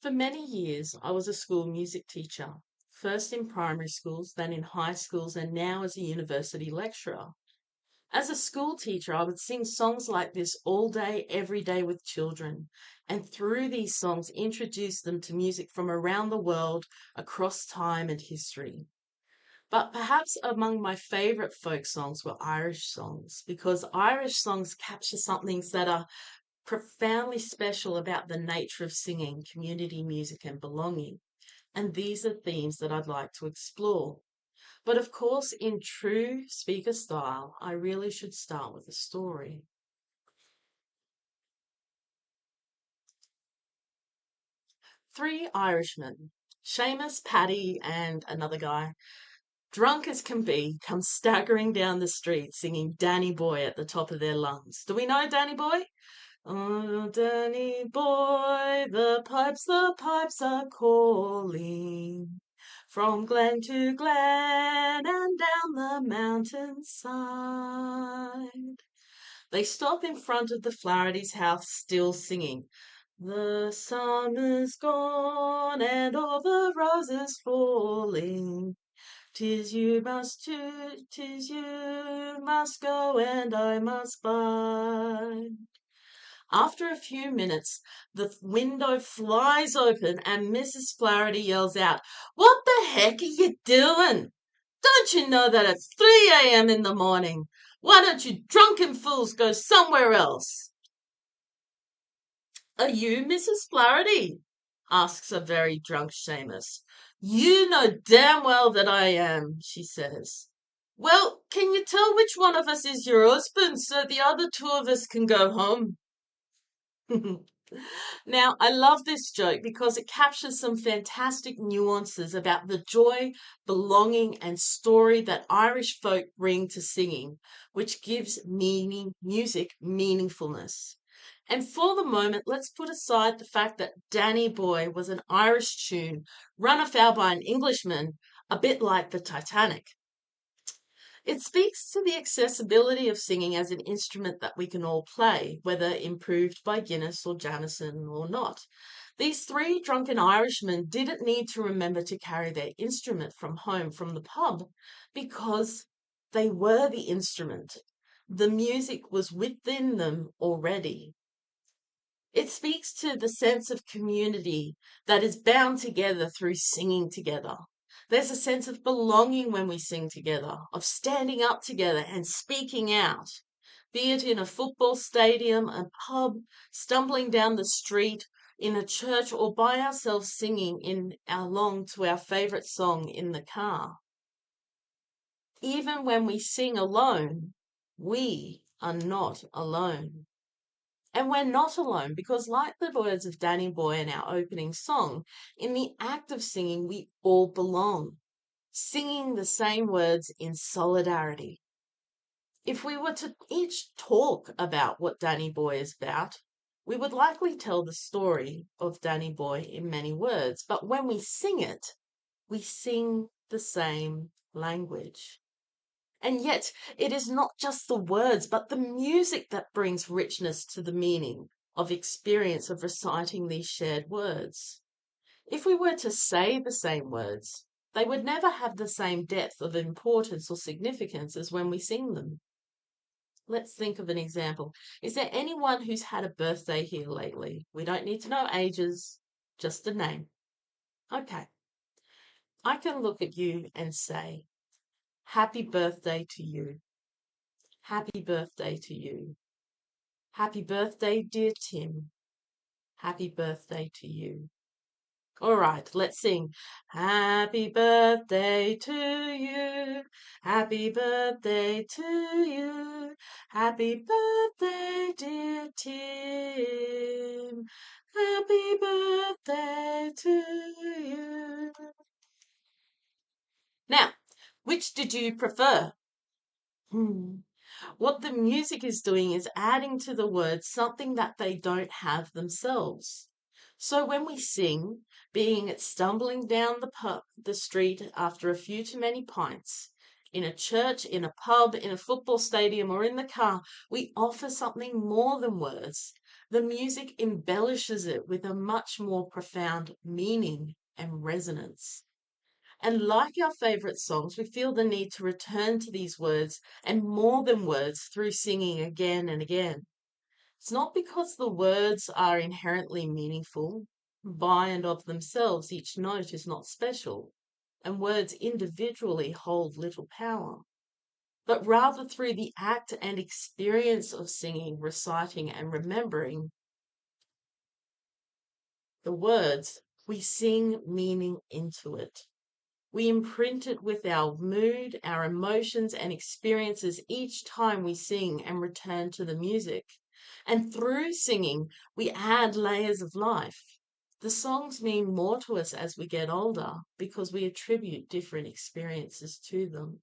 For many years, I was a school music teacher, first in primary schools, then in high schools, and now as a university lecturer. As a school teacher, I would sing songs like this all day, every day with children, and through these songs, introduce them to music from around the world, across time and history. But perhaps among my favourite folk songs were Irish songs, because Irish songs capture some things that are profoundly special about the nature of singing, community music, and belonging. And these are themes that I'd like to explore. But of course, in true speaker style, I really should start with a story. Three Irishmen, Seamus, Paddy, and another guy, drunk as can be, come staggering down the street singing Danny Boy at the top of their lungs. Do we know Danny Boy? Oh, Danny boy, the pipes are calling from glen to glen and down the mountainside. They stop in front of the Flaherty's house, still singing. The summer's gone and all the roses falling. Tis you must go and I must bide. After a few minutes, the window flies open and Mrs. Flaherty yells out, "What the heck are you doing? Don't you know that it's 3 a.m. in the morning? Why don't you drunken fools go somewhere else?" "Are you Mrs. Flaherty?" asks a very drunk Seamus. "You know damn well that I am," she says. "Well, can you tell which one of us is your husband so the other two of us can go home?" Now, I love this joke because it captures some fantastic nuances about the joy, belonging, and story that Irish folk bring to singing, which gives music meaningfulness. And for the moment, let's put aside the fact that Danny Boy was an Irish tune run afoul by an Englishman, a bit like the Titanic. It speaks to the accessibility of singing as an instrument that we can all play, whether improved by Guinness or Jamison or not. These three drunken Irishmen didn't need to remember to carry their instrument from home from the pub because they were the instrument. The music was within them already. It speaks to the sense of community that is bound together through singing together. There's a sense of belonging when we sing together, of standing up together and speaking out, be it in a football stadium, a pub, stumbling down the street, in a church, or by ourselves singing in along to our favourite song in the car. Even when we sing alone, we are not alone. And we're not alone because, like the words of Danny Boy in our opening song, in the act of singing, we all belong, singing the same words in solidarity. If we were to each talk about what Danny Boy is about, we would likely tell the story of Danny Boy in many words, but when we sing it, we sing the same language. And yet, it is not just the words, but the music that brings richness to the meaning of experience of reciting these shared words. If we were to say the same words, they would never have the same depth of importance or significance as when we sing them. Let's think of an example. Is there anyone who's had a birthday here lately? We don't need to know ages, just a name. Okay. I can look at you and say, "Happy birthday to you. Happy birthday to you. Happy birthday, dear Tim. Happy birthday to you." All right, let's sing. Happy birthday to you. Happy birthday to you. Happy birthday, dear Tim. Happy birthday to you. Now, which did you prefer? What the music is doing is adding to the words something that they don't have themselves. So when we sing, being it stumbling down the street after a few too many pints, in a church, in a pub, in a football stadium, or in the car, we offer something more than words. The music embellishes it with a much more profound meaning and resonance. And like our favourite songs, we feel the need to return to these words and more than words through singing again and again. It's not because the words are inherently meaningful. By and of themselves, each note is not special, and words individually hold little power, but rather through the act and experience of singing, reciting, and remembering the words, we sing meaning into it. We imprint it with our mood, our emotions, and experiences each time we sing and return to the music. And through singing, we add layers of life. The songs mean more to us as we get older because we attribute different experiences to them.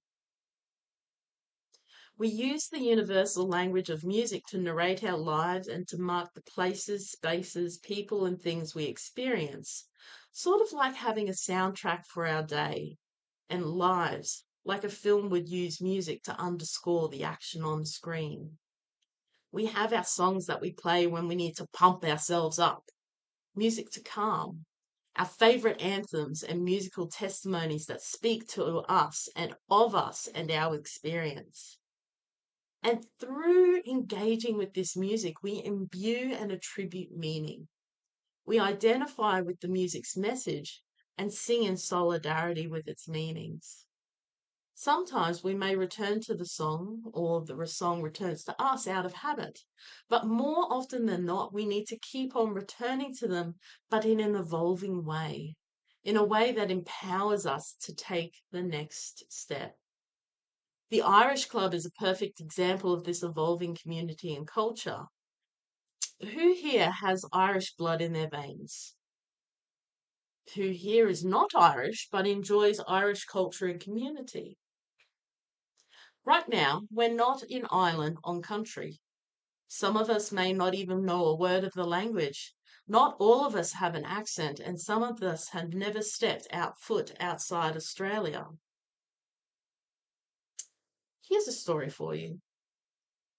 We use the universal language of music to narrate our lives and to mark the places, spaces, people, and things we experience, sort of like having a soundtrack for our day and lives, like a film would use music to underscore the action on screen. We have our songs that we play when we need to pump ourselves up, music to calm, our favourite anthems and musical testimonies that speak to us and of us and our experience. And through engaging with this music, we imbue and attribute meaning. We identify with the music's message and sing in solidarity with its meanings. Sometimes we may return to the song or the song returns to us out of habit, but more often than not, we need to keep on returning to them, but in an evolving way, in a way that empowers us to take the next step. The Irish Club is a perfect example of this evolving community and culture. Who here has Irish blood in their veins? Who here is not Irish but enjoys Irish culture and community? Right now, we're not in Ireland on country. Some of us may not even know a word of the language. Not all of us have an accent, and some of us have never stepped foot outside Australia. Here's a story for you.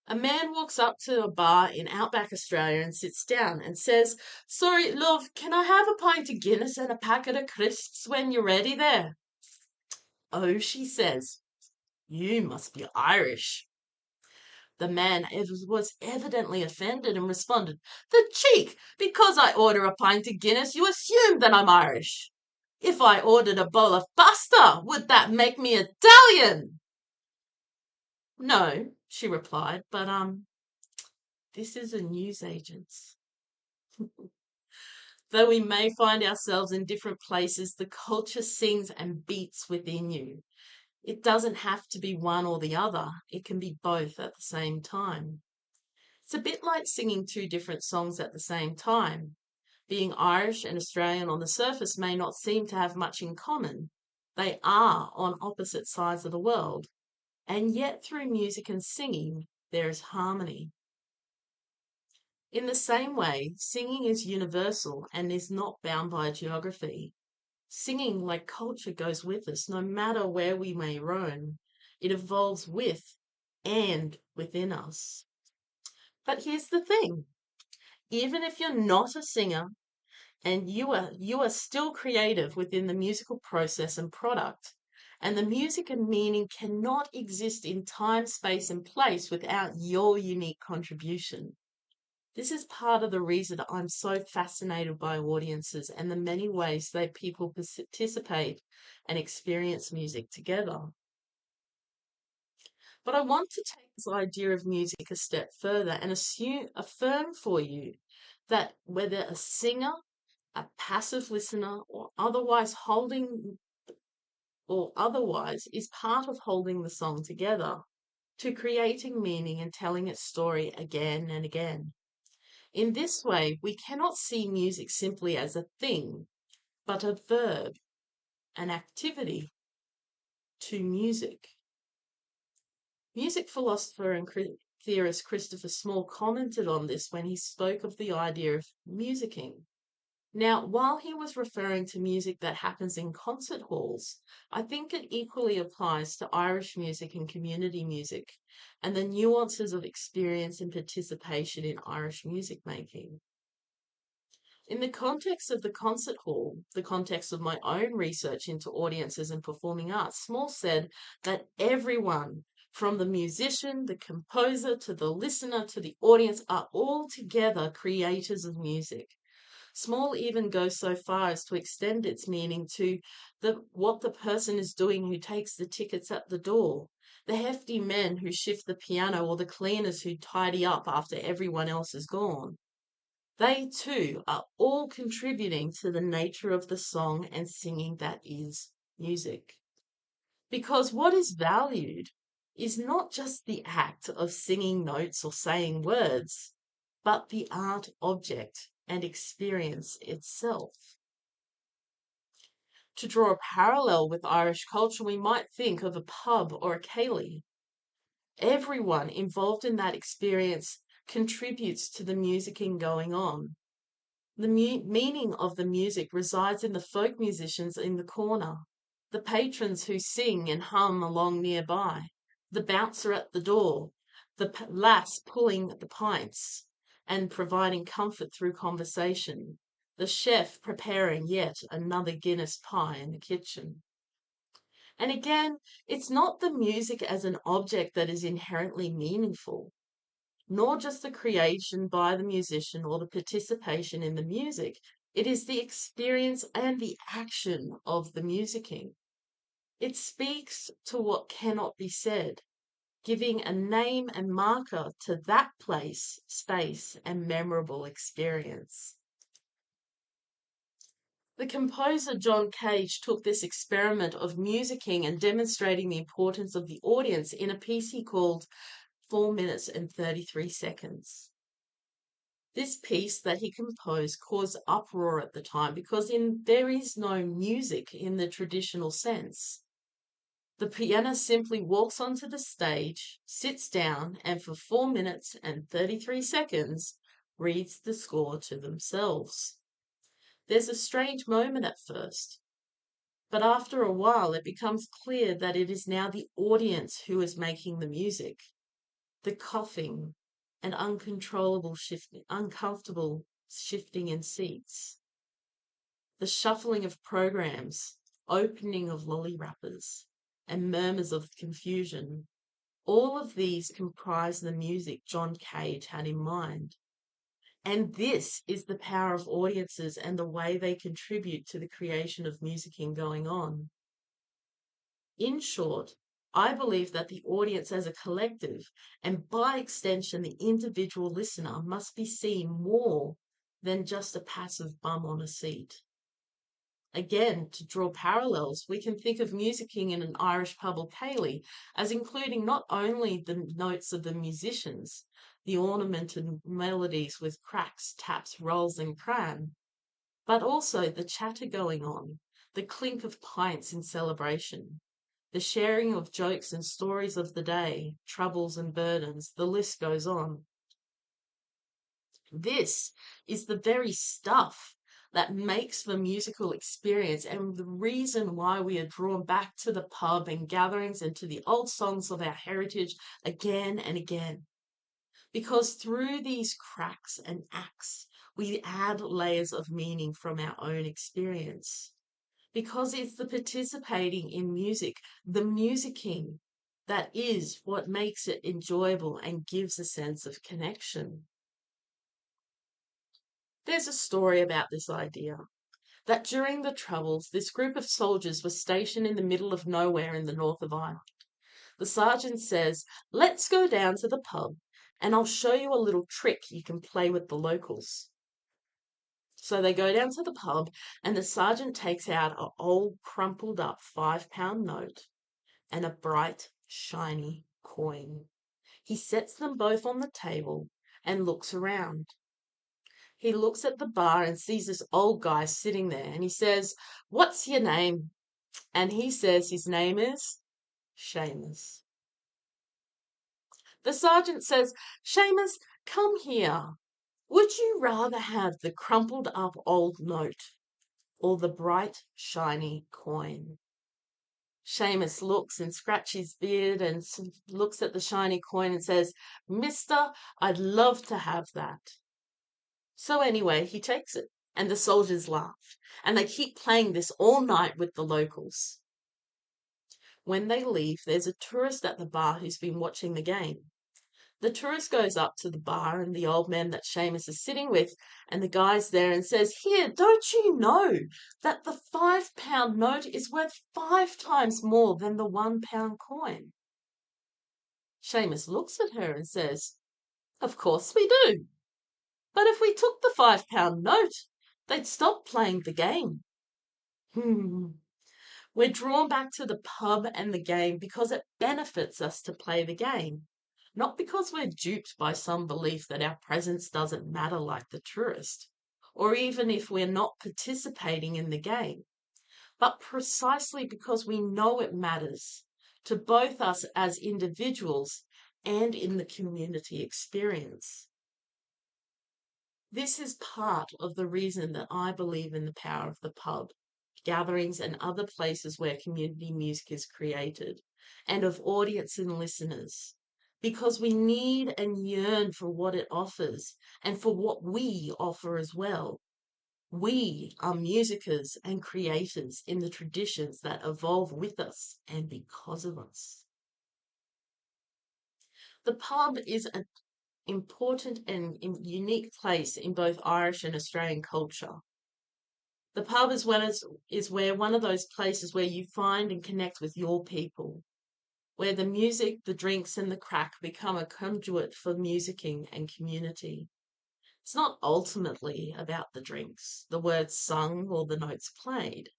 A man walks up to a bar in outback Australia and sits down and says, "Sorry, love, can I have a pint of Guinness and a packet of crisps when you're ready there?" "Oh," she says, "you must be Irish." The man was evidently offended and responded, "The cheek! Because I order a pint of Guinness, you assume that I'm Irish. If I ordered a bowl of pasta, would that make me Italian?" "No," she replied, "but this is a newsagent's." Though we may find ourselves in different places, the culture sings and beats within you. It doesn't have to be one or the other. It can be both at the same time. It's a bit like singing two different songs at the same time. Being Irish and Australian on the surface may not seem to have much in common. They are on opposite sides of the world, and yet through music and singing, there is harmony. In the same way, singing is universal and is not bound by geography. Singing, like culture, goes with us no matter where we may roam. It evolves with and within us. But here's the thing. Even if you're not a singer and you are still creative within the musical process and product, and the music and meaning cannot exist in time, space, and place without your unique contribution. This is part of the reason I'm so fascinated by audiences and the many ways that people participate and experience music together. But I want to take this idea of music a step further and affirm for you that whether a singer, a passive listener, or otherwise is part of holding the song together, to creating meaning and telling its story again and again. In this way, we cannot see music simply as a thing, but a verb, an activity, to music. Music philosopher and theorist Christopher Small commented on this when he spoke of the idea of musicking. Now, while he was referring to music that happens in concert halls, I think it equally applies to Irish music and community music and the nuances of experience and participation in Irish music making. In the context of the concert hall, the context of my own research into audiences and performing arts, Small said that everyone, from the musician, the composer, to the listener, to the audience, are all together creators of music. Small even goes so far as to extend its meaning to what the person is doing who takes the tickets at the door, the hefty men who shift the piano, or the cleaners who tidy up after everyone else is gone. They too are all contributing to the nature of the song and singing that is music. Because what is valued is not just the act of singing notes or saying words, but the art object and experience itself. To draw a parallel with Irish culture, we might think of a pub or a ceilidh. Everyone involved in that experience contributes to the musicking going on. The meaning of the music resides in the folk musicians in the corner, the patrons who sing and hum along nearby, the bouncer at the door, the lass pulling the pints and providing comfort through conversation, the chef preparing yet another Guinness pie in the kitchen. And again, it's not the music as an object that is inherently meaningful, nor just the creation by the musician or the participation in the music. It is the experience and the action of the musicking. It speaks to what cannot be said, giving a name and marker to that place, space, and memorable experience. The composer John Cage took this experiment of musicking and demonstrating the importance of the audience in a piece he called 4 minutes and 33 seconds. This piece that he composed caused uproar at the time because there is no music in the traditional sense. The pianist simply walks onto the stage, sits down, and for 4 minutes and 33 seconds reads the score to themselves. There's a strange moment at first, but after a while it becomes clear that it is now the audience who is making the music. The coughing and uncontrollable shifting, uncomfortable shifting in seats, the shuffling of programs, opening of lolly wrappers, and murmurs of confusion. All of these comprise the music John Cage had in mind. And this is the power of audiences and the way they contribute to the creation of musicking going on. In short, I believe that the audience as a collective, and by extension the individual listener, must be seen more than just a passive bum on a seat. Again, to draw parallels, we can think of musicking in an Irish pub or ceilidh as including not only the notes of the musicians, the ornamented melodies with cracks, taps, rolls, and cran, but also the chatter going on, the clink of pints in celebration, the sharing of jokes and stories of the day, troubles and burdens, the list goes on. This is the very stuff that makes the musical experience and the reason why we are drawn back to the pub and gatherings and to the old songs of our heritage again and again. Because through these cracks and acts, we add layers of meaning from our own experience. Because it's the participating in music, the musicking, that is what makes it enjoyable and gives a sense of connection. There's a story about this idea that during the Troubles, this group of soldiers was stationed in the middle of nowhere in the north of Ireland. The sergeant says, "Let's go down to the pub and I'll show you a little trick you can play with the locals." So they go down to the pub and the sergeant takes out an old crumpled up £5 note and a bright, shiny coin. He sets them both on the table and looks around. He looks at the bar and sees this old guy sitting there and he says, "What's your name?" And he says his name is Seamus. The sergeant says, "Seamus, come here." Would you rather have the crumpled up old note or the bright, shiny coin? Seamus looks and scratches his beard and looks at the shiny coin and says, Mister, I'd love to have that. So anyway, he takes it, and the soldiers laugh, and they keep playing this all night with the locals. When they leave, there's a tourist at the bar who's been watching the game. The tourist goes up to the bar and the old man that Seamus is sitting with, and the guy's there and says, Here, don't you know that the £5 note is worth 5 times more than the £1 coin? Seamus looks at her and says, Of course we do. But if we took the £5 note, they'd stop playing the game. We're drawn back to the pub and the game because it benefits us to play the game, not because we're duped by some belief that our presence doesn't matter like the tourist, or even if we're not participating in the game, but precisely because we know it matters to both us as individuals and in the community experience. This is part of the reason that I believe in the power of the pub, gatherings and other places where community music is created, and of audience and listeners, because we need and yearn for what it offers and for what we offer as well. We are musicians and creators in the traditions that evolve with us and because of us. The pub is an important and unique place in both Irish and Australian culture. The pub is where one of those places where you find and connect with your people, where the music, the drinks, and the crack become a conduit for musicking and community. It's not ultimately about the drinks, the words sung, or the notes played.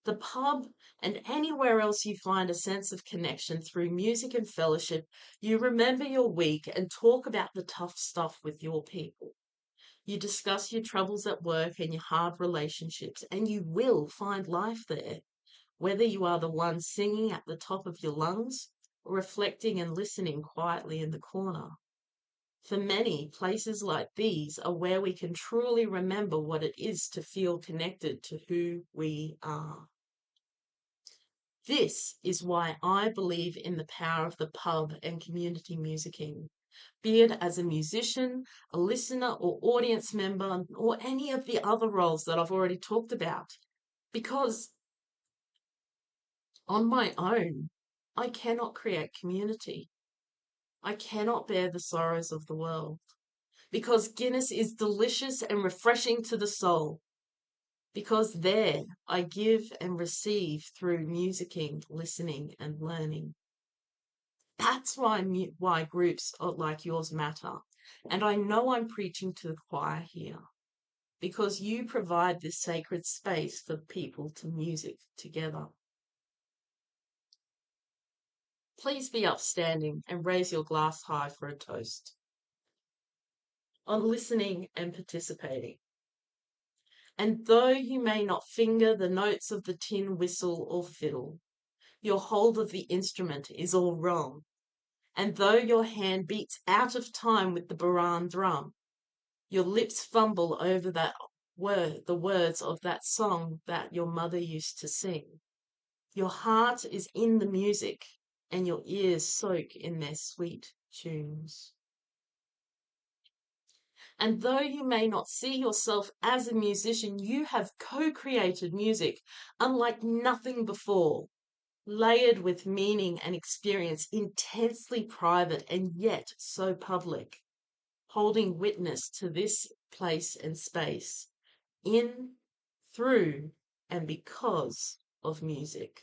The pub and anywhere else you find a sense of connection through music and fellowship, you remember your week and talk about the tough stuff with your people. You discuss your troubles at work and your hard relationships, and you will find life there, whether you are the one singing at the top of your lungs or reflecting and listening quietly in the corner. For many, places like these are where we can truly remember what it is to feel connected to who we are. This is why I believe in the power of the pub and community musicking, be it as a musician, a listener, or audience member, or any of the other roles that I've already talked about. Because on my own, I cannot create community. I cannot bear the sorrows of the world. Because Guinness is delicious and refreshing to the soul. Because there I give and receive through musicking, listening, and learning. That's why groups like yours matter. And I know I'm preaching to the choir here because you provide this sacred space for people to music together. Please be upstanding and raise your glass high for a toast on listening and participating. And though you may not finger the notes of the tin whistle or fiddle, your hold of the instrument is all wrong. And though your hand beats out of time with the baran drum, your lips fumble over the words of that song that your mother used to sing. Your heart is in the music, and your ears soak in their sweet tunes. And though you may not see yourself as a musician, you have co-created music unlike nothing before, layered with meaning and experience, intensely private and yet so public, holding witness to this place and space, in, through, and because of music.